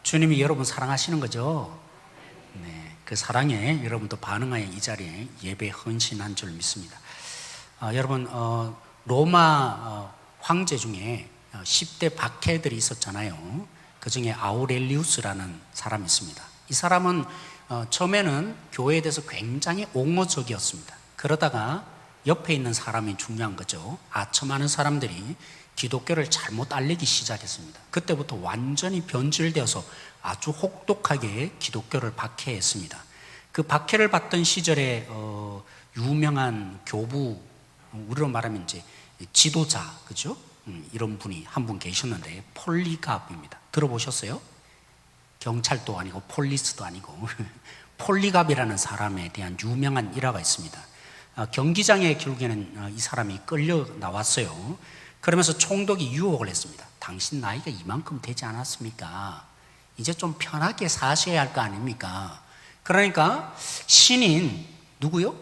주님이 여러분 사랑하시는 거죠? 네, 그 사랑에 여러분도 반응하여 이 자리에 예배 헌신한 줄 믿습니다. 여러분, 로마 황제 중에 10대 박해들이 있었잖아요. 그 중에 아우렐리우스라는 사람이 있습니다. 이 사람은 처음에는 교회에 대해서 굉장히 옹호적이었습니다. 그러다가 옆에 있는 사람이 중요한 거죠. 아첨하는 사람들이 기독교를 잘못 알리기 시작했습니다. 그때부터 완전히 변질되어서 아주 혹독하게 기독교를 박해했습니다. 그 박해를 받던 시절에 유명한 교부, 우리로 말하면 이제 지도자, 그죠? 이런 분이 한 분 계셨는데 폴리갑입니다. 들어보셨어요? 경찰도 아니고 폴리스도 아니고 폴리갑이라는 사람에 대한 유명한 일화가 있습니다. 경기장에 결국에는 이 사람이 끌려 나왔어요. 그러면서 총독이 유혹을 했습니다. 당신 나이가 이만큼 되지 않았습니까? 이제 좀 편하게 사셔야 할 거 아닙니까? 그러니까 신인 누구요?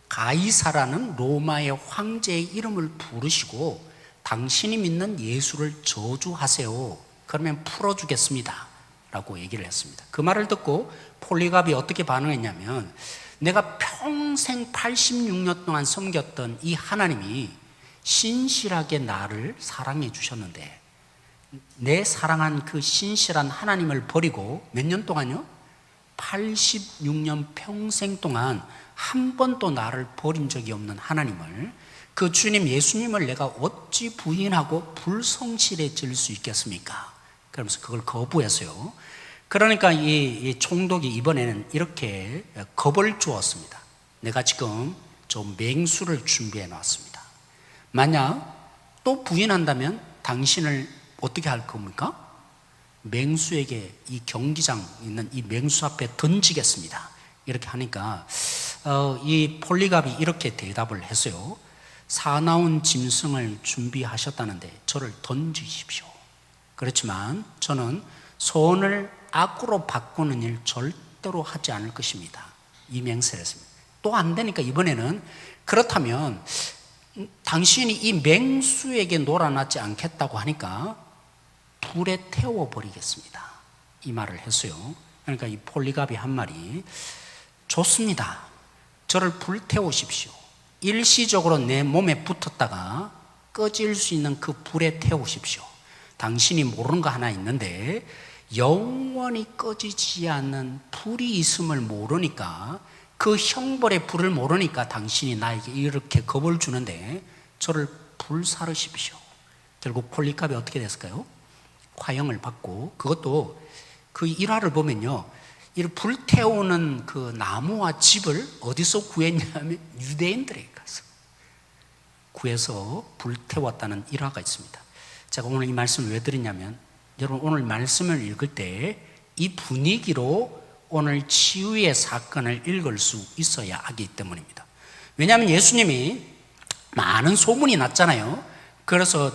가이사라는 로마의 황제의 이름을 부르시고 당신이 믿는 예수를 저주하세요. 그러면 풀어주겠습니다 라고 얘기를 했습니다. 그 말을 듣고 폴리갑이 어떻게 반응했냐면, 내가 평생 86년 동안 섬겼던 이 하나님이 신실하게 나를 사랑해 주셨는데 내 사랑한 그 신실한 하나님을 버리고 몇 년 동안요? 86년 평생 동안 한 번도 나를 버린 적이 없는 하나님을, 그 주님 예수님을 내가 어찌 부인하고 불성실해질 수 있겠습니까? 그러면서 그걸 거부했어요. 그러니까 이 총독이 이번에는 이렇게 겁을 주었습니다. 내가 지금 좀 맹수를 준비해 놨습니다. 만약 또 부인한다면 당신을 어떻게 할 겁니까? 맹수에게 이 경기장 있는 이 맹수 앞에 던지겠습니다. 이렇게 하니까 이 폴리갑이 이렇게 대답을 했어요. 사나운 짐승을 준비하셨다는데 저를 던지십시오. 그렇지만 저는 소원을 악으로 바꾸는 일 절대로 하지 않을 것입니다. 이 맹세를 했습니다. 또 안 되니까 이번에는, 그렇다면 당신이 이 맹수에게 놀아나지 않겠다고 하니까 불에 태워버리겠습니다. 이 말을 했어요. 그러니까 이 폴리갑이 한 말이, 좋습니다. 저를 불태우십시오. 일시적으로 내 몸에 붙었다가 꺼질 수 있는 그 불에 태우십시오. 당신이 모르는 거 하나 있는데 영원히 꺼지지 않는 불이 있음을 모르니까, 그 형벌의 불을 모르니까 당신이 나에게 이렇게 겁을 주는데 저를 불사르십시오. 결국 폴리갑이 어떻게 됐을까요? 화형을 받고, 그것도 그 일화를 보면요, 이 불태우는 그 나무와 집을 어디서 구했냐면 유대인들에게 가서 구해서 불태웠다는 일화가 있습니다. 제가 오늘 이 말씀을 왜 드리냐면, 여러분 오늘 말씀을 읽을 때 이 분위기로 오늘 치유의 사건을 읽을 수 있어야 하기 때문입니다. 왜냐하면 예수님이 많은 소문이 났잖아요. 그래서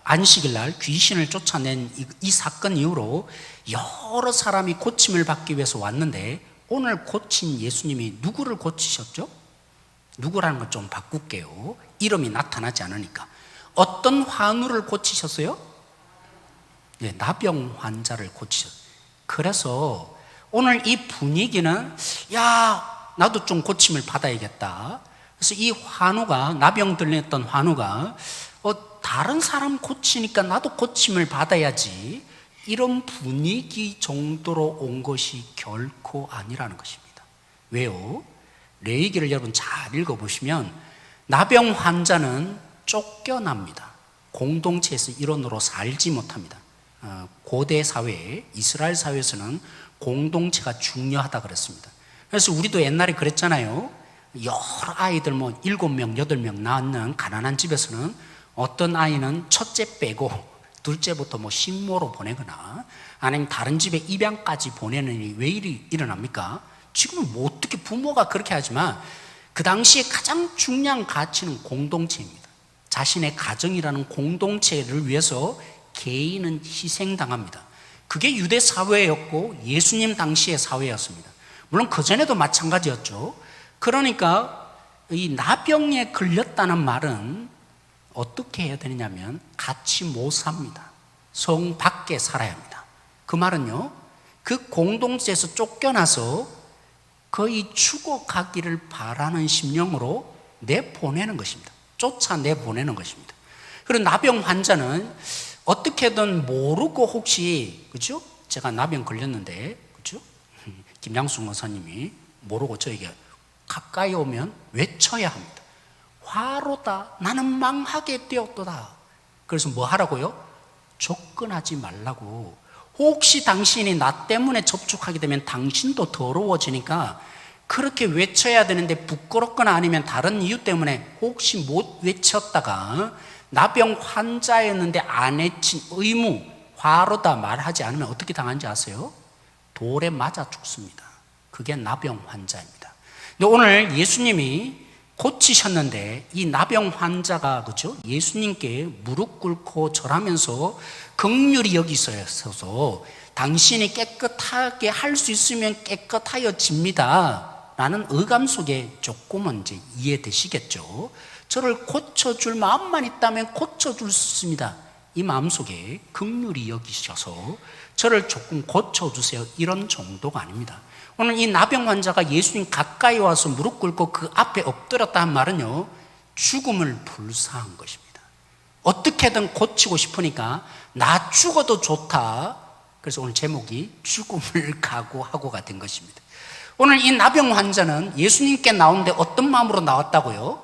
안식일 날 귀신을 쫓아낸 이 사건 이후로 여러 사람이 고침을 받기 위해서 왔는데, 오늘 고친 예수님이 누구를 고치셨죠? 누구라는 걸 좀 바꿀게요. 이름이 나타나지 않으니까. 어떤 환우를 고치셨어요? 네, 나병 환자를 고치셨어요. 그래서 오늘 이 분위기는, 야, 나도 좀 고침을 받아야겠다. 그래서 이 환우가, 나병 들렸던 환우가 다른 사람 고치니까 나도 고침을 받아야지, 이런 분위기 정도로 온 것이 결코 아니라는 것입니다. 왜요? 레위기를 여러분 잘 읽어보시면 나병 환자는 쫓겨납니다. 공동체에서 일원으로 살지 못합니다. 고대 사회에, 이스라엘 사회에서는 공동체가 중요하다 그랬습니다. 그래서 우리도 옛날에 그랬잖아요. 여러 아이들 7명, 8명 낳는 가난한 집에서는 어떤 아이는 첫째 빼고 둘째부터 식모로 보내거나 아니면 다른 집에 입양까지 보내는 일이 왜 일어납니까? 지금은 어떻게 부모가 그렇게 하지만 그 당시에 가장 중요한 가치는 공동체입니다. 자신의 가정이라는 공동체를 위해서 개인은 희생당합니다. 그게 유대 사회였고 예수님 당시의 사회였습니다. 물론 그전에도 마찬가지였죠. 그러니까 이 나병에 걸렸다는 말은 어떻게 해야 되느냐면 같이 못 삽니다. 성 밖에 살아야 합니다. 그 말은요, 그 공동체에서 쫓겨나서 거의 죽어가기를 바라는 심령으로 내보내는 것입니다. 쫓아내보내는 것입니다. 그리고 나병 환자는 어떻게든 모르고 혹시, 그죠? 제가 나병 걸렸는데, 그죠? 김양숙 목사님이 모르고 저에게 가까이 오면 외쳐야 합니다. 화로다. 나는 망하게 되었도다. 그래서 뭐 하라고요? 접근하지 말라고. 혹시 당신이 나 때문에 접촉하게 되면 당신도 더러워지니까 그렇게 외쳐야 되는데 부끄럽거나 아니면 다른 이유 때문에 혹시 못 외쳤다가 나병 환자였는데 안 외친 의무, 화로다 말하지 않으면 어떻게 당하는지 아세요? 돌에 맞아 죽습니다. 그게 나병 환자입니다. 근데 오늘 예수님이 고치셨는데 이 나병 환자가, 그죠? 예수님께 무릎 꿇고 절하면서 긍휼히 여기셔서 당신이 깨끗하게 할 수 있으면 깨끗하여집니다 라는 의감 속에 조금은 이제 이해되시겠죠? 저를 고쳐줄 마음만 있다면 고쳐줄 수 있습니다. 이 마음속에 긍휼히 여기셔서 저를 조금 고쳐주세요, 이런 정도가 아닙니다. 오늘 이 나병 환자가 예수님 가까이 와서 무릎 꿇고 그 앞에 엎드렸다 한 말은요, 죽음을 불사한 것입니다. 어떻게든 고치고 싶으니까 나 죽어도 좋다. 그래서 오늘 제목이 죽음을 각오하고가 된 것입니다. 오늘 이 나병 환자는 예수님께 나오는데 어떤 마음으로 나왔다고요?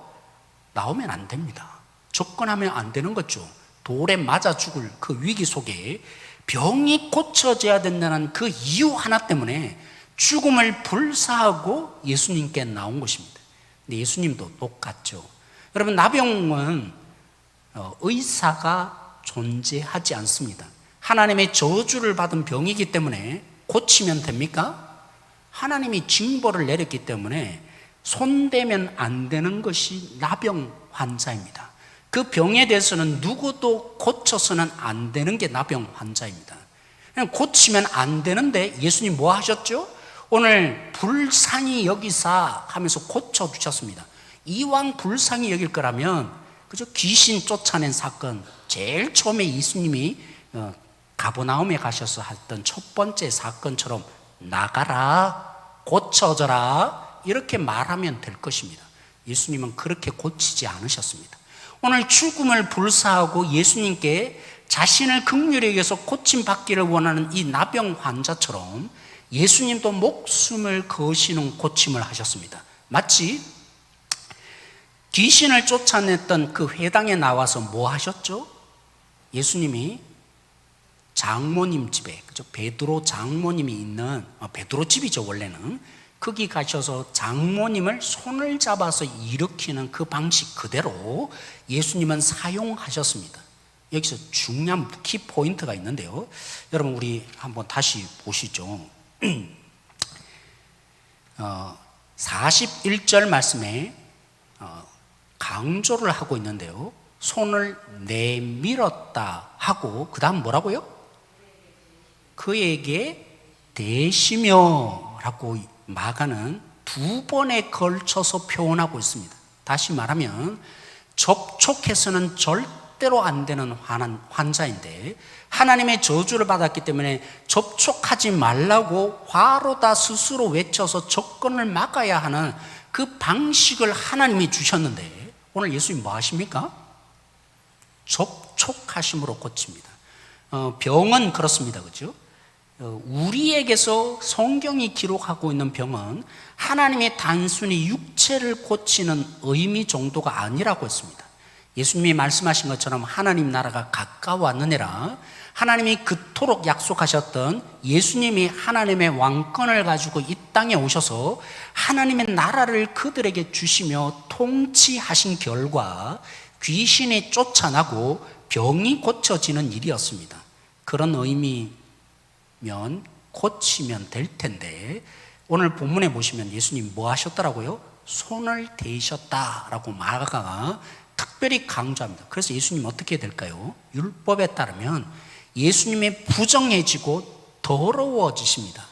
나오면 안 됩니다. 접근하면 안 되는 거죠. 돌에 맞아 죽을 그 위기 속에 병이 고쳐져야 된다는 그 이유 하나 때문에 죽음을 불사하고 예수님께 나온 것입니다. 근데 예수님도 똑같죠. 여러분, 나병은 의사가 존재하지 않습니다. 하나님의 저주를 받은 병이기 때문에 고치면 됩니까? 하나님이 징벌을 내렸기 때문에 손대면 안 되는 것이 나병 환자입니다. 그 병에 대해서는 누구도 고쳐서는 안 되는 게 나병 환자입니다. 그냥 고치면 안 되는데 예수님 뭐 하셨죠? 오늘 불쌍히 여기사 하면서 고쳐주셨습니다. 이왕 불쌍히 여길 거라면, 그죠? 귀신 쫓아낸 사건, 제일 처음에 예수님이 가버나움에 가셔서 했던 첫 번째 사건처럼 나가라, 고쳐져라, 이렇게 말하면 될 것입니다. 예수님은 그렇게 고치지 않으셨습니다. 오늘 죽음을 불사하고 예수님께 자신을 긍휼히 여겨서 고침받기를 원하는 이 나병 환자처럼 예수님도 목숨을 거시는 고침을 하셨습니다. 마치 귀신을 쫓아냈던 그 회당에 나와서 뭐 하셨죠? 예수님이 장모님 집에, 그죠? 베드로 장모님이 있는, 베드로 집이죠, 원래는. 거기 가셔서 장모님을 손을 잡아서 일으키는 그 방식 그대로 예수님은 사용하셨습니다. 여기서 중요한 키포인트가 있는데요. 여러분, 우리 한번 다시 보시죠. 41절 말씀에 강조를 하고 있는데요. 손을 내밀었다 하고 그 다음 뭐라고요? 그에게 대시며 라고 마가는 두 번에 걸쳐서 표현하고 있습니다. 다시 말하면 접촉해서는 절대로 안 되는 환자인데 하나님의 저주를 받았기 때문에 접촉하지 말라고 화로다 스스로 외쳐서 접근을 막아야 하는 그 방식을 하나님이 주셨는데 오늘 예수님 뭐 하십니까? 접촉하심으로 고칩니다. 병은 그렇습니다. 그렇죠? 우리에게서 성경이 기록하고 있는 병은 하나님이 단순히 육체를 고치는 의미 정도가 아니라고 했습니다. 예수님이 말씀하신 것처럼 하나님 나라가 가까웠느니라, 하나님이 그토록 약속하셨던 예수님이 하나님의 왕권을 가지고 이 땅에 오셔서 하나님의 나라를 그들에게 주시며 통치하신 결과 귀신이 쫓아나고 병이 고쳐지는 일이었습니다. 그런 의미면 고치면 될 텐데 오늘 본문에 보시면 예수님 뭐 하셨더라고요? 손을 대셨다라고 마가가 특별히 강조합니다. 그래서 예수님 어떻게 될까요? 율법에 따르면 예수님이 부정해지고 더러워지십니다.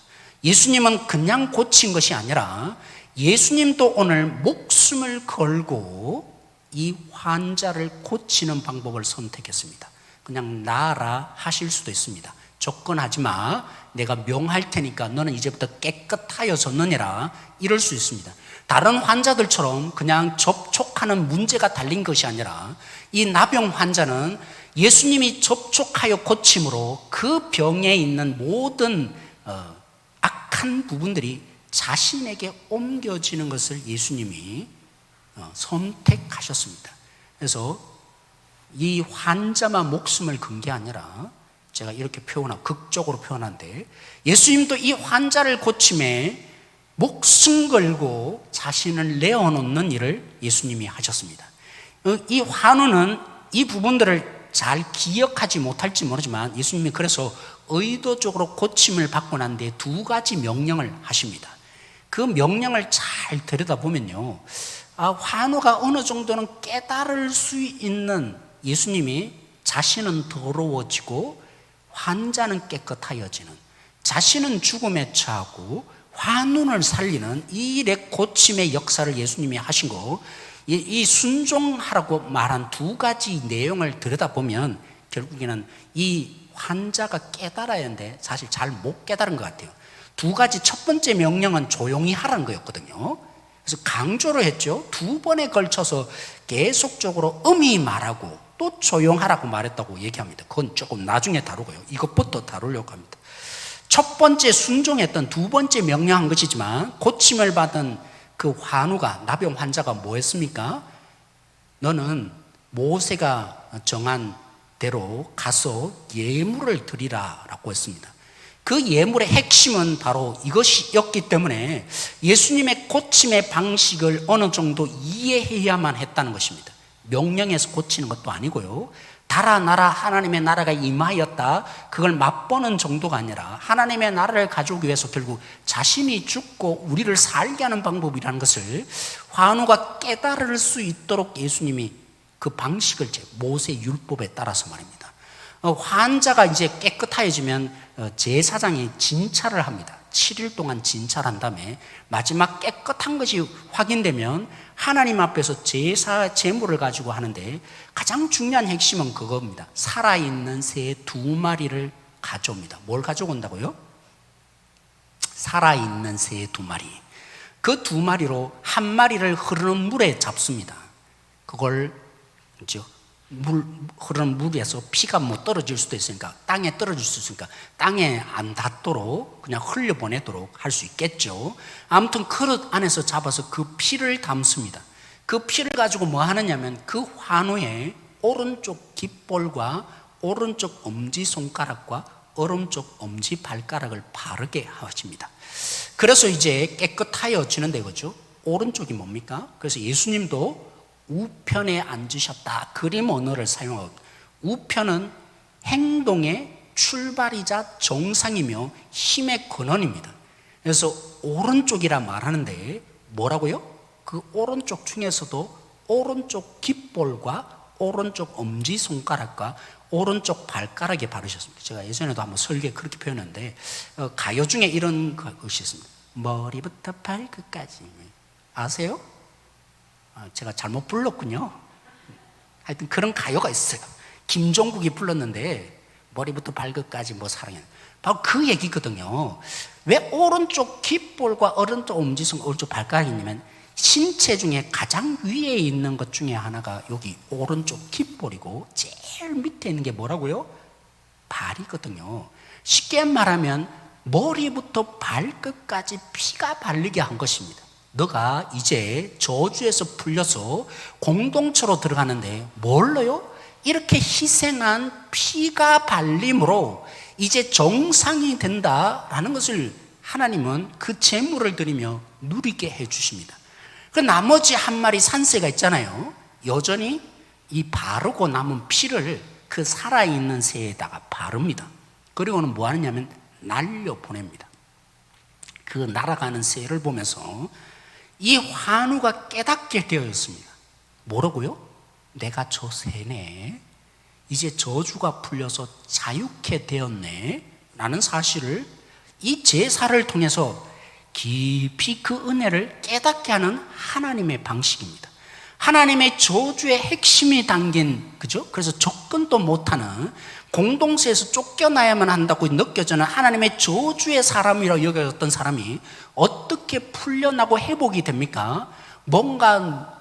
예수님은 그냥 고친 것이 아니라 예수님도 오늘 목숨을 걸고 이 환자를 고치는 방법을 선택했습니다. 그냥 나아라 하실 수도 있습니다. 접근하지 마. 내가 명할 테니까 너는 이제부터 깨끗하여졌느니라. 이럴 수 있습니다. 다른 환자들처럼 그냥 접촉하는 문제가 달린 것이 아니라 이 나병 환자는 예수님이 접촉하여 고침으로 그 병에 있는 모든 악한 부분들이 자신에게 옮겨지는 것을 예수님이 선택하셨습니다. 그래서 이 환자만 목숨을 건 게 아니라 제가 이렇게 표현하고 극적으로 표현한데 예수님도 이 환자를 고침에 목숨 걸고 자신을 내어놓는 일을 예수님이 하셨습니다. 이 환우는 이 부분들을 잘 기억하지 못할지 모르지만 예수님이 그래서 의도적으로 고침을 받고 난 뒤에 두 가지 명령을 하십니다. 그 명령을 잘 들여다보면요, 환우가 어느 정도는 깨달을 수 있는 예수님이 자신은 더러워지고 환자는 깨끗하여지는, 자신은 죽음에 처하고 환우를 살리는 이 일의 고침의 역사를 예수님이 하신 거, 이 순종하라고 말한 두 가지 내용을 들여다보면 결국에는 이 환자가 깨달아야 하는데 사실 잘 못 깨달은 것 같아요. 두 가지, 첫 번째 명령은 조용히 하라는 거였거든요. 그래서 강조를 했죠. 두 번에 걸쳐서 계속적으로 음히 말하고 또 조용하라고 말했다고 얘기합니다. 그건 조금 나중에 다루고요. 이것부터 다루려고 합니다. 첫 번째 순종했던 두 번째 명령한 것이지만 고침을 받은 그 환우가, 나병 환자가 뭐 했습니까? 너는 모세가 정한 대로 가서 예물을 드리라 라고 했습니다. 그 예물의 핵심은 바로 이것이었기 때문에 예수님의 고침의 방식을 어느 정도 이해해야만 했다는 것입니다. 명령에서 고치는 것도 아니고요, 달아나라 하나님의 나라가 임하였다, 그걸 맛보는 정도가 아니라 하나님의 나라를 가져오기 위해서 결국 자신이 죽고 우리를 살게 하는 방법이라는 것을 환우가 깨달을 수 있도록 예수님이 그 방식을 모세 율법에 따라서 말입니다. 환자가 이제 깨끗해지면 제사장이 진찰을 합니다. 7일 동안 진찰한 다음에 마지막 깨끗한 것이 확인되면 하나님 앞에서 제물을 가지고 하는데 가장 중요한 핵심은 그겁니다. 살아있는 새 2마리를 가져옵니다. 뭘 가져온다고요? 살아있는 새 2마리. 그 2마리로 한 마리를 흐르는 물에 잡습니다. 그걸 흐르는 물에서 피가 뭐 떨어질 수도 있으니까, 땅에 떨어질 수 있으니까 땅에 안 닿도록 그냥 흘려보내도록 할 수 있겠죠. 아무튼 그릇 안에서 잡아서 그 피를 담습니다. 그 피를 가지고 뭐 하느냐면 그 환우의 오른쪽 깃볼과 오른쪽 엄지손가락과 오른쪽 엄지발가락을 바르게 하십니다. 그래서 이제 깨끗하여지는데, 그죠? 오른쪽이 뭡니까? 그래서 예수님도 우편에 앉으셨다, 그림 언어를 사용하고, 우편은 행동의 출발이자 정상이며 힘의 근원입니다. 그래서 오른쪽이라 말하는데 뭐라고요? 그 오른쪽 중에서도 오른쪽 깃볼과 오른쪽 엄지손가락과 오른쪽 발가락에 바르셨습니다. 제가 예전에도 한번 설교에 그렇게 표현했는데, 가요 중에 이런 것이 있습니다. 머리부터 발끝까지. 아세요? 제가 잘못 불렀군요. 하여튼 그런 가요가 있어요. 김종국이 불렀는데 머리부터 발끝까지 뭐 사랑해. 바로 그 얘기거든요. 왜 오른쪽 깃볼과 오른쪽 엄지손가락, 오른쪽 발가락이 있냐면 신체 중에 가장 위에 있는 것 중에 하나가 여기 오른쪽 깃볼이고 제일 밑에 있는 게 뭐라고요? 발이거든요. 쉽게 말하면 머리부터 발끝까지 피가 바르게 한 것입니다. 너가 이제 저주에서 풀려서 공동체로 들어가는데 뭘로요? 이렇게 희생한 피가 발림으로 이제 정상이 된다라는 것을 하나님은 그 제물을 드리며 누리게 해주십니다. 그 나머지 한 마리 산새가 있잖아요. 여전히 이 바르고 남은 피를 그 살아있는 새에다가 바릅니다. 그리고는 뭐 하느냐면 날려보냅니다. 그 날아가는 새를 보면서 이 환우가 깨닫게 되어 있습니다. 뭐라고요? 내가 저 새네, 이제 저주가 풀려서 자유케 되었네 라는 사실을 이 제사를 통해서 깊이 그 은혜를 깨닫게 하는 하나님의 방식입니다. 하나님의 저주의 핵심이 담긴, 그죠? 그래서 접근도 못하는, 공동체에서 쫓겨나야만 한다고 느껴지는 하나님의 저주의 사람이라고 여겨졌던 사람이 어떻게 풀려나고 회복이 됩니까? 뭔가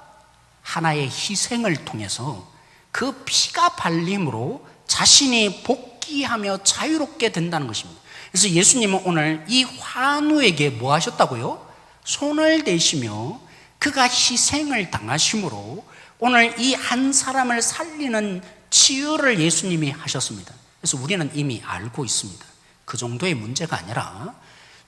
하나의 희생을 통해서 그 피가 발림으로 자신이 복귀하며 자유롭게 된다는 것입니다. 그래서 예수님은 오늘 이 환우에게 뭐 하셨다고요? 손을 대시며 그가 희생을 당하심으로 오늘 이 한 사람을 살리는 치유를 예수님이 하셨습니다. 그래서 우리는 이미 알고 있습니다. 그 정도의 문제가 아니라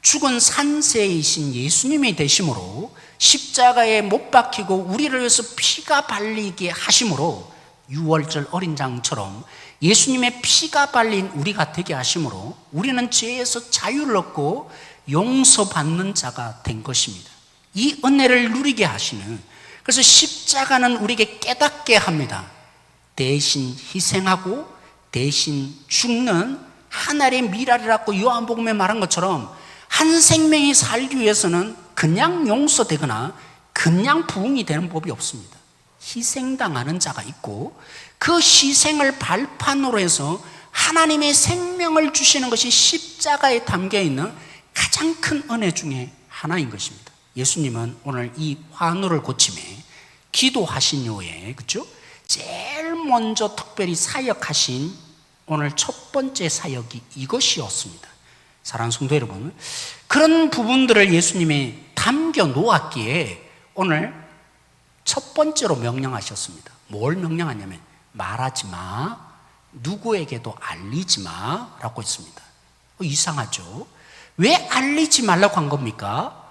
죽은 산세이신 예수님이 되심으로 십자가에 못 박히고 우리를 위해서 피가 발리게 하심으로 유월절 어린 장처럼 예수님의 피가 발린 우리가 되게 하심으로 우리는 죄에서 자유를 얻고 용서받는 자가 된 것입니다. 이 은혜를 누리게 하시는, 그래서 십자가는 우리에게 깨닫게 합니다. 대신 희생하고 대신 죽는 하나의 미랄이라고 요한복음에 말한 것처럼 한 생명이 살기 위해서는 그냥 용서되거나 그냥 부흥이 되는 법이 없습니다. 희생당하는 자가 있고 그 희생을 발판으로 해서 하나님의 생명을 주시는 것이 십자가에 담겨있는 가장 큰 은혜 중에 하나인 것입니다. 예수님은 오늘 이 환우를 고침에 기도하신 이후에, 그렇죠? 제일 먼저 특별히 사역하신 오늘 첫 번째 사역이 이것이었습니다. 사랑하는 성도 여러분, 그런 부분들을 예수님이 담겨 놓았기에 오늘 첫 번째로 명령하셨습니다. 뭘 명령하냐면 말하지 마, 누구에게도 알리지 마 라고 했습니다. 이상하죠? 왜 알리지 말라고 한 겁니까?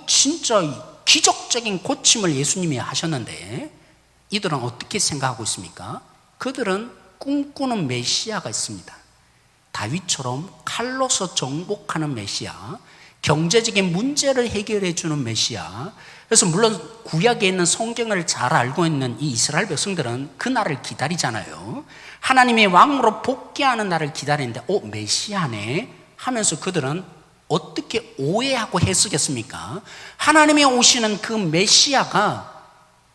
진짜 기적적인 고침을 예수님이 하셨는데 이들은 어떻게 생각하고 있습니까? 그들은 꿈꾸는 메시아가 있습니다. 다윗처럼 칼로서 정복하는 메시아, 경제적인 문제를 해결해 주는 메시아. 그래서 물론 구약에 있는 성경을 잘 알고 있는 이 이스라엘 백성들은 그 날을 기다리잖아요. 하나님의 왕으로 복귀하는 날을 기다리는데 메시아네 하면서 그들은 어떻게 오해하고 해석했습니까? 하나님이 오시는 그 메시아가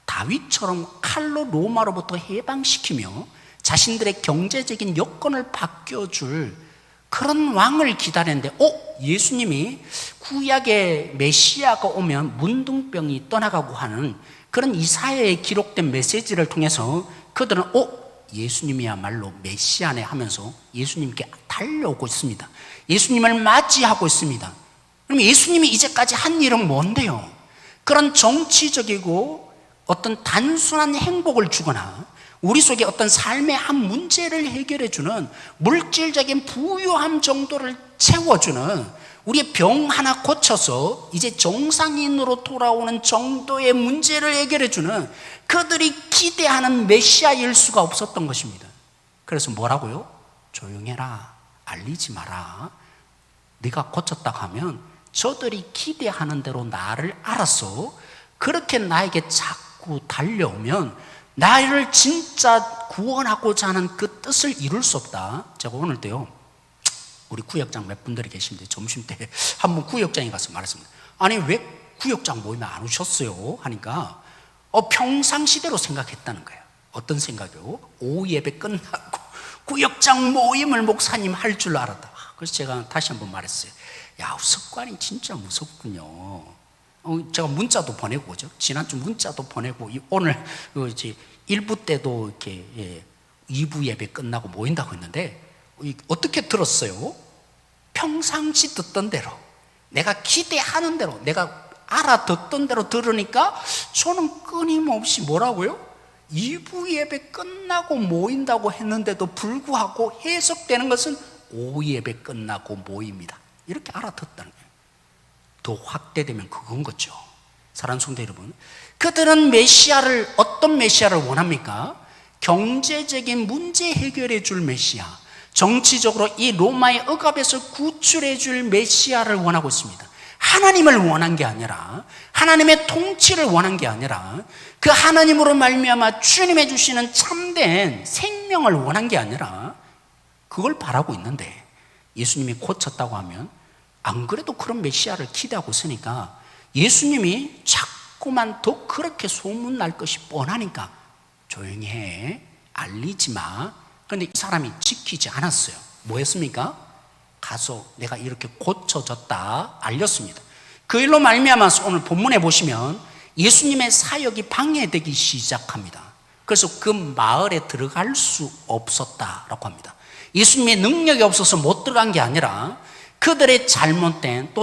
다윗처럼 칼로 로마로부터 해방시키며 자신들의 경제적인 여건을 바뀌어줄 그런 왕을 기다렸는데 예수님이 구약의 메시아가 오면 문둥병이 떠나가고 하는 그런 이사야에 기록된 메시지를 통해서 그들은 예수님이야말로 메시아네 하면서 예수님께 달려오고 있습니다. 예수님을 맞이하고 있습니다. 그럼 예수님이 이제까지 한 일은 뭔데요? 그런 정치적이고 어떤 단순한 행복을 주거나 우리 속에 어떤 삶의 한 문제를 해결해주는 물질적인 부유함 정도를 채워주는, 우리의 병 하나 고쳐서 이제 정상인으로 돌아오는 정도의 문제를 해결해주는 그들이 기대하는 메시아일 수가 없었던 것입니다. 그래서 뭐라고요? 조용해라, 알리지 마라. 네가 고쳤다고 하면 저들이 기대하는 대로 나를 알아서 그렇게 나에게 자꾸 달려오면 나를 진짜 구원하고자 하는 그 뜻을 이룰 수 없다. 제가 오늘도요, 우리 구역장 몇 분들이 계신데 점심때 한 번 구역장에 가서 말했습니다. 아니 왜 구역장 모임에 안 오셨어요? 하니까 평상시대로 생각했다는 거예요. 어떤 생각이요? 오후 예배 끝나고 구역장 모임을 목사님 할 줄 알았다. 그래서 제가 다시 한번 말했어요. 야, 습관이 진짜 무섭군요. 제가 문자도 보내고, 그죠? 지난주 문자도 보내고, 오늘 이제 1부 때도 이렇게 2부 예배 끝나고 모인다고 했는데 어떻게 들었어요? 평상시 듣던 대로, 내가 기대하는 대로, 내가 알아듣던 대로 들으니까 저는 끊임없이 뭐라고요? 2부 예배 끝나고 모인다고 했는데도 불구하고 해석되는 것은 오후 예배 끝나고 모입니다. 이렇게 알아듣다는 거예요. 더 확대되면 그건 거죠. 사랑하는 성도 여러분, 그들은 메시아를, 어떤 메시아를 원합니까? 경제적인 문제 해결해 줄 메시아, 정치적으로 이 로마의 억압에서 구출해 줄 메시아를 원하고 있습니다. 하나님을 원한 게 아니라, 하나님의 통치를 원한 게 아니라, 그 하나님으로 말미암아 주님이 주시는 참된 생명을 원한 게 아니라 그걸 바라고 있는데, 예수님이 고쳤다고 하면 안 그래도 그런 메시아를 기대하고 있으니까 예수님이 자꾸 자꾸만 더 그렇게 소문날 것이 뻔하니까 조용히 해, 알리지 마. 그런데 이 사람이 지키지 않았어요. 뭐 했습니까? 가서 내가 이렇게 고쳐졌다 알렸습니다. 그 일로 말미암아서 오늘 본문에 보시면 예수님의 사역이 방해되기 시작합니다. 그래서 그 마을에 들어갈 수 없었다라고 합니다. 예수님의 능력이 없어서 못 들어간 게 아니라 그들의 잘못된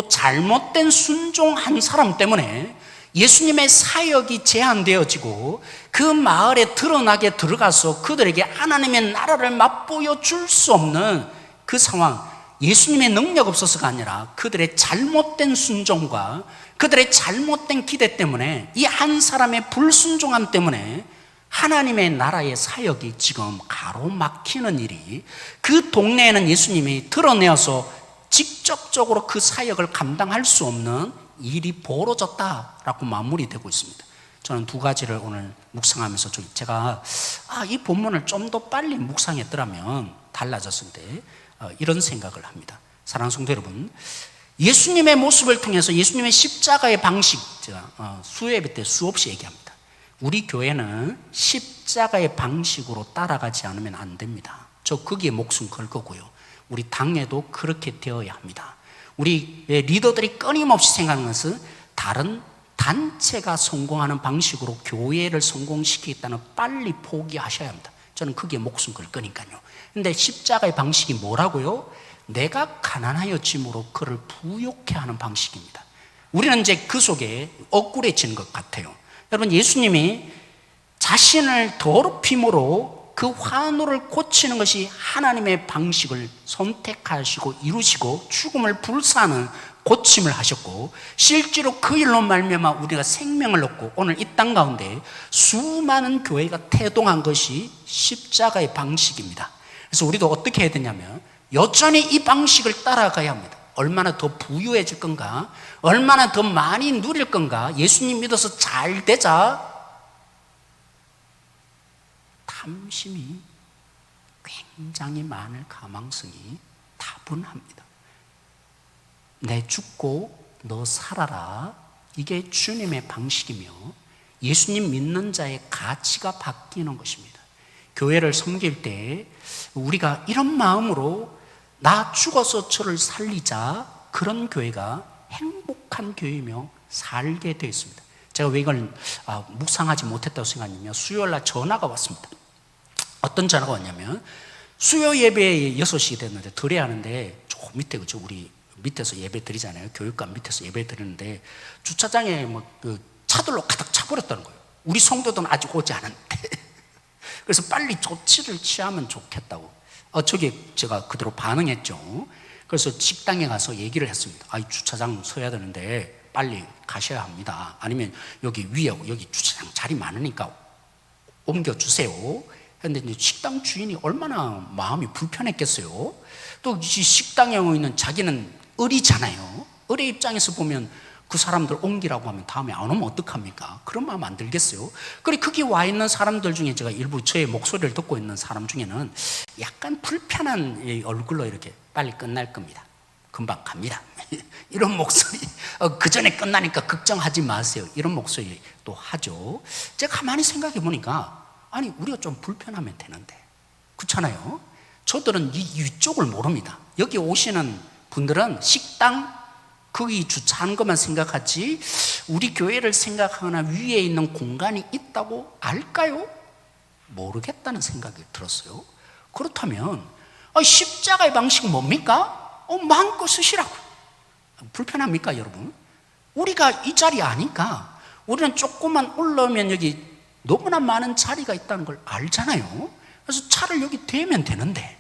순종한 사람 때문에 예수님의 사역이 제한되어지고 그 마을에 드러나게 들어가서 그들에게 하나님의 나라를 맛보여 줄 수 없는 그 상황, 예수님의 능력 없어서가 아니라 그들의 잘못된 순종과 그들의 잘못된 기대 때문에 이 한 사람의 불순종함 때문에 하나님의 나라의 사역이 지금 가로막히는 일이 그 동네에는 예수님이 드러내어서 직접적으로 그 사역을 감당할 수 없는 일이 벌어졌다라고 마무리되고 있습니다. 저는 두 가지를 오늘 묵상하면서 제가 이 본문을 좀 더 빨리 묵상했더라면 달라졌을 때 이런 생각을 합니다. 사랑하는 성도 여러분, 예수님의 모습을 통해서 예수님의 십자가의 방식, 제가 수요예배 때 수없이 얘기합니다. 우리 교회는 십자가의 방식으로 따라가지 않으면 안 됩니다. 저 거기에 목숨 걸 거고요. 우리 당에도 그렇게 되어야 합니다. 우리 리더들이 끊임없이 생각하는 것은 다른 단체가 성공하는 방식으로 교회를 성공시키겠다는 빨리 포기하셔야 합니다. 저는 거기에 목숨 걸 거니까요. 근데 십자가의 방식이 뭐라고요? 내가 가난하여 짐으로 그를 부욕해 하는 방식입니다. 우리는 이제 그 속에 억울해지는 것 같아요. 여러분, 예수님이 자신을 더럽힘으로 그 환우를 고치는 것이 하나님의 방식을 선택하시고 이루시고 죽음을 불사하는 고침을 하셨고, 실제로 그 일로 말미암아 우리가 생명을 얻고 오늘 이 땅 가운데 수많은 교회가 태동한 것이 십자가의 방식입니다. 그래서 우리도 어떻게 해야 되냐면 여전히 이 방식을 따라가야 합니다. 얼마나 더 부유해질 건가, 얼마나 더 많이 누릴 건가, 예수님 믿어서 잘 되자, 탐심이 굉장히 많을 가망성이 다분합니다. 내 죽고 너 살아라, 이게 주님의 방식이며 예수님 믿는 자의 가치가 바뀌는 것입니다. 교회를 섬길 때 우리가 이런 마음으로 나 죽어서 저를 살리자, 그런 교회가 행복한 교회이며 살게 되어 있습니다. 제가 왜 이걸 묵상하지 못했다고 생각하냐면 수요일날 전화가 왔습니다. 어떤 전화가 왔냐면 수요 예배에 6시 됐는데 드려야 하는데 저 밑에, 그죠, 우리 밑에서 예배 드리잖아요. 교육관 밑에서 예배 드리는데 주차장에 그 차들로 가득 차버렸다는 거예요. 우리 성도들은 아직 오지 않았는데 그래서 빨리 조치를 취하면 좋겠다고. 저기 제가 그대로 반응했죠. 그래서 식당에 가서 얘기를 했습니다. 주차장 서야 되는데 빨리 가셔야 합니다. 아니면 여기 위에 여기 주차장 자리 많으니까 옮겨주세요. 그런데 이제 식당 주인이 얼마나 마음이 불편했겠어요. 또 이 식당에 있는 자기는 을이잖아요. 을의 입장에서 보면 그 사람들 옮기라고 하면 다음에 안 오면 어떡합니까? 그런 마음 안 들겠어요? 그리고 거기 와 있는 사람들 중에 제가 일부 저의 목소리를 듣고 있는 사람 중에는 약간 불편한 얼굴로 이렇게 빨리 끝날 겁니다. 금방 갑니다. 이런 목소리, 그 전에 끝나니까 걱정하지 마세요. 이런 목소리 또 하죠. 제가 가만히 생각해 보니까 아니, 우리가 좀 불편하면 되는데, 그렇잖아요. 저들은 이쪽을 모릅니다. 여기 오시는 분들은 식당 거기 주차한 것만 생각하지 우리 교회를 생각하거나 위에 있는 공간이 있다고 알까요? 모르겠다는 생각이 들었어요. 그렇다면 십자가의 방식은 뭡니까? 마음껏 쓰시라고. 불편합니까, 여러분? 우리가 이 자리 아니까 우리는 조금만 올라오면 여기 너무나 많은 자리가 있다는 걸 알잖아요. 그래서 차를 여기 대면 되는데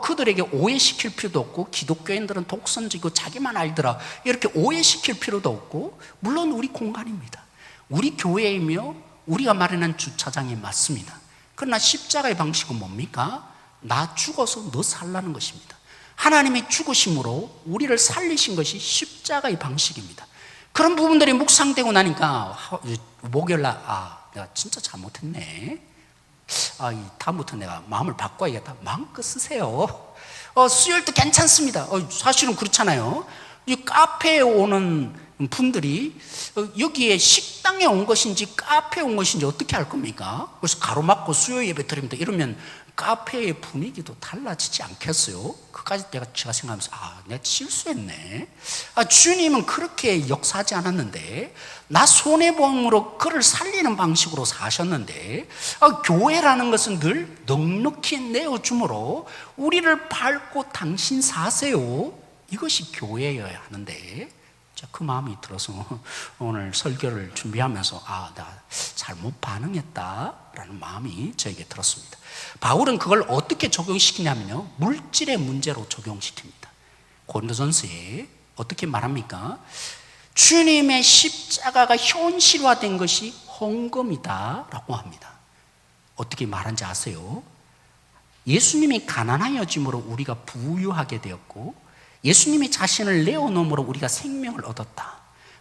그들에게 오해시킬 필요도 없고, 기독교인들은 독선적이고 자기만 알더라 이렇게 오해시킬 필요도 없고, 물론 우리 공간입니다. 우리 교회이며 우리가 마련한 주차장에 맞습니다. 그러나 십자가의 방식은 뭡니까? 나 죽어서 너 살라는 것입니다. 하나님의 죽으심으로 우리를 살리신 것이 십자가의 방식입니다. 그런 부분들이 묵상되고 나니까 목요일날 내가 진짜 잘못했네. 다음부터 내가 마음을 바꿔야겠다. 마음껏 쓰세요. 수요일 때 괜찮습니다. 사실은 그렇잖아요. 이 카페에 오는 분들이 여기에 식당에 온 것인지 카페에 온 것인지 어떻게 알 겁니까? 그래서 가로막고 수요 예배 드립니다 이러면 카페의 분위기도 달라지지 않겠어요? 그까지 제가 생각하면서 내가 실수했네. 주님은 그렇게 역사하지 않았는데 나 손해보험으로 그를 살리는 방식으로 사셨는데 교회라는 것은 늘 넉넉히 내어줌으로 우리를 밟고 당신 사세요. 이것이 교회여야 하는데 그 마음이 들어서 오늘 설교를 준비하면서 나 잘못 반응했다라는 마음이 저에게 들었습니다. 바울은 그걸 어떻게 적용시키냐면요, 물질의 문제로 적용시킵니다. 고린도전서에 어떻게 말합니까? 주님의 십자가가 현실화된 것이 헌금이다 라고 합니다. 어떻게 말한지 아세요? 예수님이 가난하여짐으로 우리가 부유하게 되었고 예수님이 자신을 내어놓음으로 우리가 생명을 얻었다.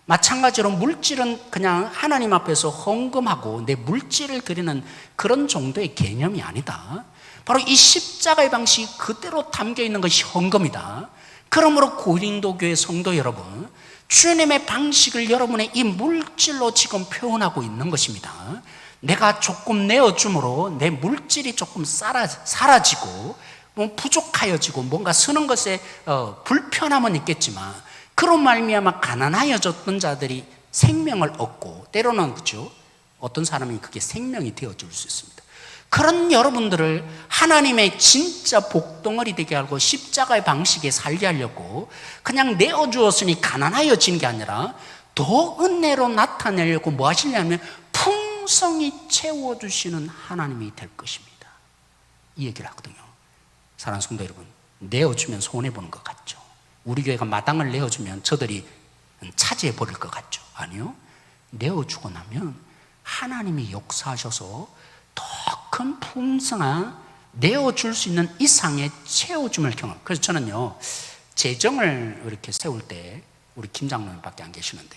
마찬가지로 물질은 그냥 하나님 앞에서 헌금하고 내 물질을 드리는 그런 정도의 개념이 아니다. 바로 이 십자가의 방식이 그대로 담겨있는 것이 헌금이다. 그러므로 고린도 교회 성도 여러분, 주님의 방식을 여러분의 이 물질로 지금 표현하고 있는 것입니다. 내가 조금 내어줌으로 내 물질이 조금 사라지고 부족하여지고 뭔가 쓰는 것에 불편함은 있겠지만 그런 말미암아 가난하여졌던 자들이 생명을 얻고 때로는 그렇죠, 어떤 사람이 그게 생명이 되어줄 수 있습니다. 그런 여러분들을 하나님의 진짜 복덩어리 되게 하고 십자가의 방식에 살게 하려고 그냥 내어주었으니 가난하여지는 게 아니라 더 은혜로 나타내려고 뭐 하시냐면 풍성히 채워주시는 하나님이 될 것입니다. 이 얘기를 하거든요. 사랑하는 성도 여러분, 내어주면 손해보는 것 같죠? 우리 교회가 마당을 내어주면 저들이 차지해버릴 것 같죠? 아니요. 내어주고 나면 하나님이 역사하셔서 더 큰 풍성한 내어줄 수 있는 이상의 채워줌을 경험. 그래서 저는요, 재정을 이렇게 세울 때 우리 김 장로님밖에 안 계시는데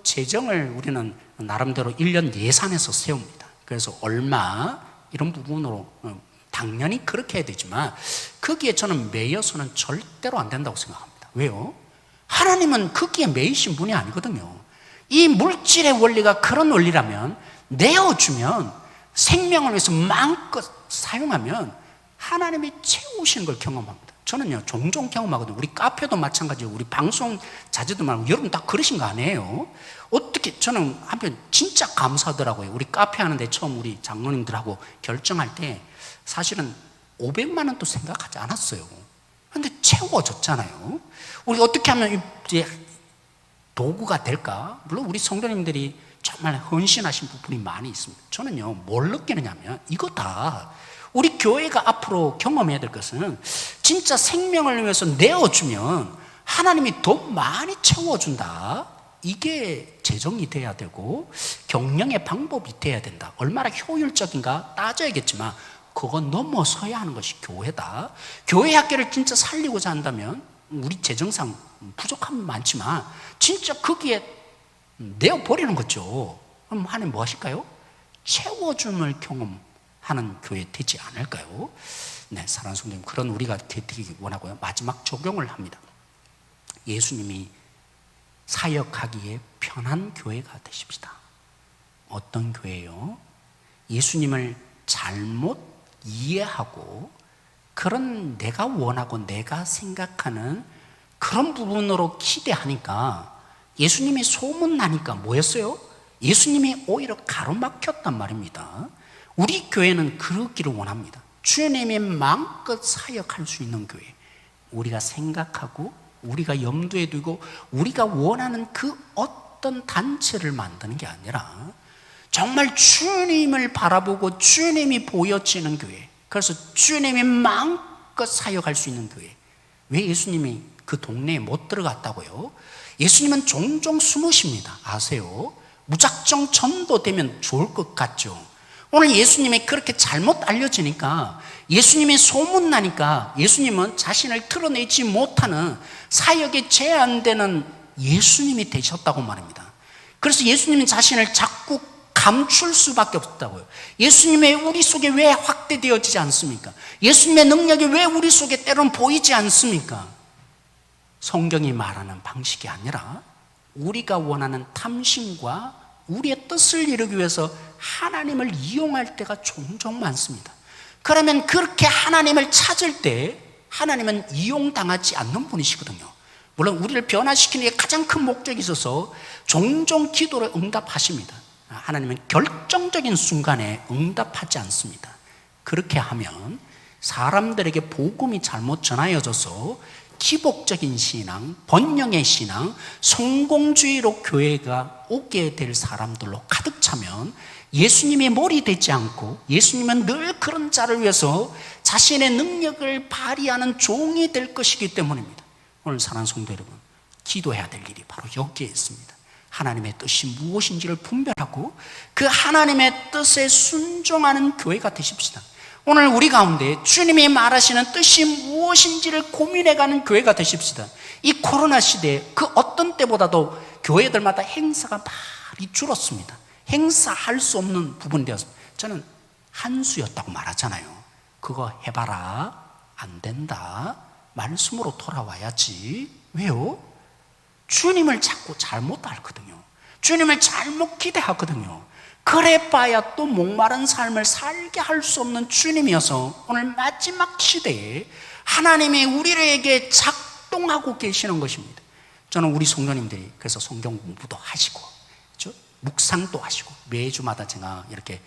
재정을 우리는 나름대로 1년 예산에서 세웁니다. 그래서 얼마 이런 부분으로 당연히 그렇게 해야 되지만 거기에 저는 매여서는 절대로 안 된다고 생각합니다. 왜요? 하나님은 거기에 매이신 분이 아니거든요. 이 물질의 원리가 그런 원리라면 내어주면 생명을 위해서 마음껏 사용하면 하나님이 채우시는 걸 경험합니다. 저는요 종종 경험하거든요. 우리 카페도 마찬가지고 우리 방송 자제도 말고 여러분 다 그러신 거 아니에요? 어떻게 저는 한편 진짜 감사하더라고요. 우리 카페 하는데 처음 우리 장로님들하고 결정할 때 사실은 500만 원도 생각하지 않았어요. 그런데 채워졌잖아요. 우리 어떻게 하면 이제 도구가 될까? 물론 우리 성도님들이 정말 헌신하신 부분이 많이 있습니다. 저는요 뭘 느끼느냐면 이거다. 우리 교회가 앞으로 경험해야 될 것은 진짜 생명을 위해서 내어주면 하나님이 더 많이 채워준다. 이게 재정이 돼야 되고 경영의 방법이 돼야 된다. 얼마나 효율적인가 따져야겠지만 그건 넘어서야 하는 것이 교회다. 교회 학교를 진짜 살리고자 한다면 우리 재정상 부족함은 많지만 진짜 거기에 내어버리는 거죠. 그럼 하나님 뭐 하실까요? 채워줌을 경험하는 교회 되지 않을까요? 네, 사랑하는 성도님, 그런 우리가 되기 원하고요. 마지막 적용을 합니다. 예수님이 사역하기에 편한 교회가 되십시다. 어떤 교회요? 예수님을 잘못 이해하고 그런 내가 원하고 내가 생각하는 그런 부분으로 기대하니까 예수님이 소문나니까 뭐였어요? 예수님이 오히려 가로막혔단 말입니다. 우리 교회는 그러기를 원합니다. 주님이 마음껏 사역할 수 있는 교회, 우리가 생각하고 우리가 염두에 두고 우리가 원하는 그 어떤 단체를 만드는 게 아니라 정말 주님을 바라보고 주님이 보여지는 교회, 그래서 주님이 마음껏 사역할 수 있는 교회. 왜 예수님이 그 동네에 못 들어갔다고요? 예수님은 종종 숨으십니다. 아세요? 무작정 전도되면 좋을 것 같죠? 오늘 예수님이 그렇게 잘못 알려지니까, 예수님이 소문나니까 예수님은 자신을 드러내지 못하는 사역에 제한되는 예수님이 되셨다고 말합니다. 그래서 예수님은 자신을 자꾸 감출 수밖에 없다고요. 예수님의 우리 속에 왜 확대되어지지 않습니까? 예수님의 능력이 왜 우리 속에 때로는 보이지 않습니까? 성경이 말하는 방식이 아니라 우리가 원하는 탐심과 우리의 뜻을 이루기 위해서 하나님을 이용할 때가 종종 많습니다. 그러면 그렇게 하나님을 찾을 때 하나님은 이용당하지 않는 분이시거든요. 물론 우리를 변화시키는 게 가장 큰 목적이 있어서 종종 기도를 응답하십니다. 하나님은 결정적인 순간에 응답하지 않습니다. 그렇게 하면 사람들에게 복음이 잘못 전하여져서 기복적인 신앙, 번영의 신앙, 성공주의로 교회가 오게 될 사람들로 가득 차면 예수님의 머리 되지 않고 예수님은 늘 그런 자를 위해서 자신의 능력을 발휘하는 종이 될 것이기 때문입니다. 오늘 사랑하는 성도 여러분, 기도해야 될 일이 바로 여기에 있습니다. 하나님의 뜻이 무엇인지를 분별하고 그 하나님의 뜻에 순종하는 교회가 되십시다. 오늘 우리 가운데 주님이 말하시는 뜻이 무엇인지를 고민해가는 교회가 되십시다. 이 코로나 시대에 그 어떤 때보다도 교회들마다 행사가 많이 줄었습니다. 행사할 수 없는 부분이 되었습니다. 저는 한수였다고 말하잖아요. 그거 해봐라, 안 된다, 말씀으로 돌아와야지. 왜요? 주님을 자꾸 잘못 알거든요. 주님을 잘못 기대하거든요. 그래 봐야 또 목마른 삶을 살게 할 수 없는 주님이어서 오늘 마지막 시대에 하나님이 우리에게 작동하고 계시는 것입니다. 저는 우리 성도님들이 그래서 성경 공부도 하시고 묵상도 하시고 매주마다 제가 이렇게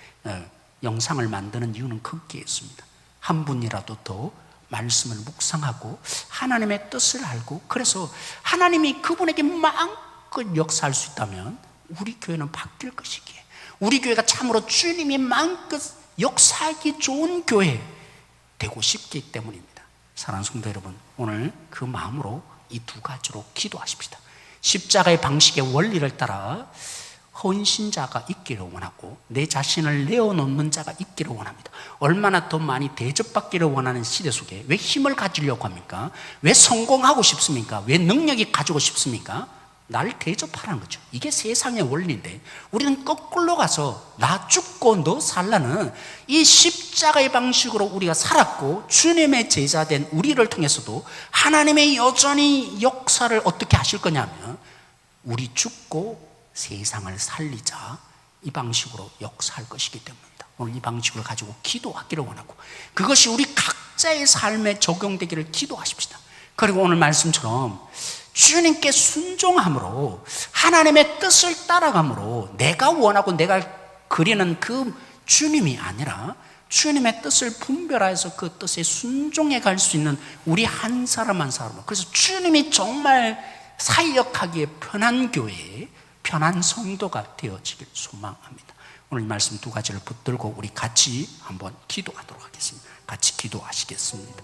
영상을 만드는 이유는 거기에 있습니다. 한 분이라도 더 말씀을 묵상하고 하나님의 뜻을 알고, 그래서 하나님이 그분에게 마음껏 역사할 수 있다면 우리 교회는 바뀔 것이기에, 우리 교회가 참으로 주님이 마음껏 역사하기 좋은 교회 되고 싶기 때문입니다. 사랑하는 성도 여러분, 오늘 그 마음으로 이 두 가지로 기도하십시다. 십자가의 방식의 원리를 따라 헌신자가 있기를 원하고 내 자신을 내어놓는 자가 있기를 원합니다. 얼마나 더 많이 대접받기를 원하는 시대 속에 왜 힘을 가지려고 합니까? 왜 성공하고 싶습니까? 왜 능력이 가지고 싶습니까? 나를 대접하라는 거죠. 이게 세상의 원리인데 우리는 거꾸로 가서 나 죽고 너 살라는 이 십자가의 방식으로 우리가 살았고, 주님의 제자된 우리를 통해서도 하나님의 여전히 역사를 어떻게 하실 거냐면 우리 죽고 세상을 살리자, 이 방식으로 역사할 것이기 때문입니다. 오늘 이 방식을 가지고 기도하기를 원하고 그것이 우리 각자의 삶에 적용되기를 기도하십시다. 그리고 오늘 말씀처럼 주님께 순종함으로 하나님의 뜻을 따라감으로 내가 원하고 내가 그리는 그 주님이 아니라 주님의 뜻을 분별하여서 그 뜻에 순종해 갈 수 있는 우리 한 사람 한 사람, 그래서 주님이 정말 사역하기에 편한 교회, 편한 성도가 되어지길 소망합니다. 오늘 이 말씀 두 가지를 붙들고 우리 같이 한번 기도하도록 하겠습니다. 같이 기도하시겠습니다.